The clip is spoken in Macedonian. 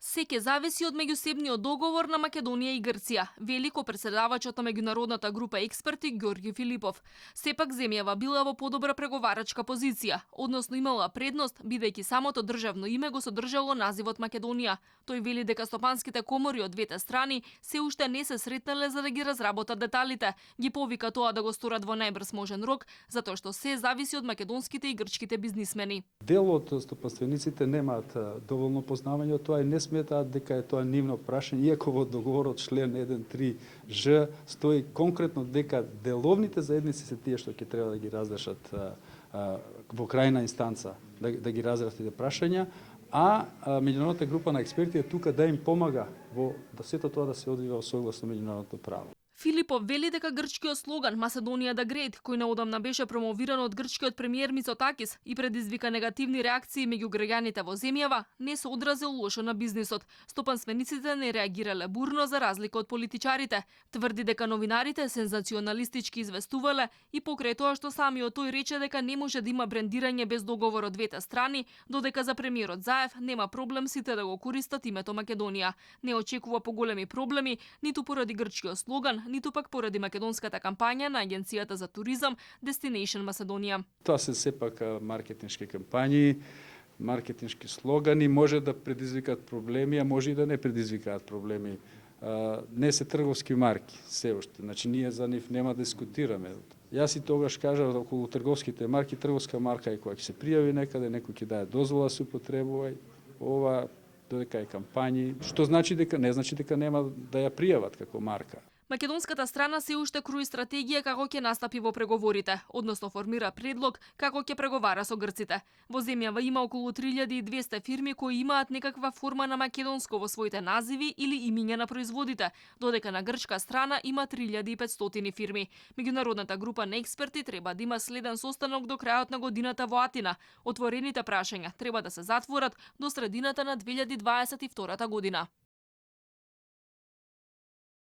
Се ќе зависи од меѓусебниот договор на Македонија и Грција, вели председавачот на меѓународната група експерти Ѓорги Филипов. Сепак земјава била во подобра преговарачка позиција, односно имала предност бидејќи самото државно име го содржало називот Македонија. Тој вели дека стопанските комори од двете страни се уште не се сретнале за да ги разработат деталите. Ги повика тоа да го сторат во најбрз можен рок, затоа што се зависи од македонските и грчките бизнисмени. Дел од стопанствениците немаат доволно познавање од тоа и не сметаат дека е тоа нивно прашање, иако во договорот член 1.3ж стои конкретно дека деловните заедници се тие што ќе треба да ги разрешат во крајна инстанца, да ги разрешат тие прашања, а меѓународната група на експерти е тука да им помага да сето тоа да се одвива согласно меѓународното право. Филипов вели дека грчкиот слоган Macedónia the Great, кој наодамна беше промовиран од грчкиот премиер Мицотакис и предизвика негативни реакции меѓу граѓаните во земјава, не се одразил лошо на бизнисот. Стопанствениците не реагирале бурно за разлика од политичарите. Тврди дека новинарите сензационалистички известувале и покрај тоа што самиот тој рече дека не може да има брендирање без договор од двете страни, додека за премиерот Заев нема проблем сите да го користат името Македонија. Не очекува поголеми проблеми ниту поради грчкиот слоган, ниту пак поради македонската кампања на Агенцијата за туризам Destination Macedonia. Тоа се сепак маркетиншки кампањи, маркетиншки слогани, може да предизвикаат проблеми, а може и да не предизвикаат проблеми. Не се трговски марки, се уште. Значи, ние за нив нема да дискутираме. Јас и тогаш кажав околу трговските марки, трговска марка е која ќе се пријави некаде, некој ќе даде дозвола да се употребува, ова додека е кампањи, што значи дека не значи дека нема да ја пријават како марка. Македонската страна се уште круи стратегија како ќе настапи во преговорите, односно формира предлог како ќе преговара со грците. Во земјава има околу 3200 фирми кои имаат некаква форма на македонско во своите називи или имиња на производите, додека на грчка страна има 3500 фирми. Меѓународната група на експерти треба да има следен состанок до крајот на годината во Атина. Отворените прашања треба да се затворат до средината на 2022 година.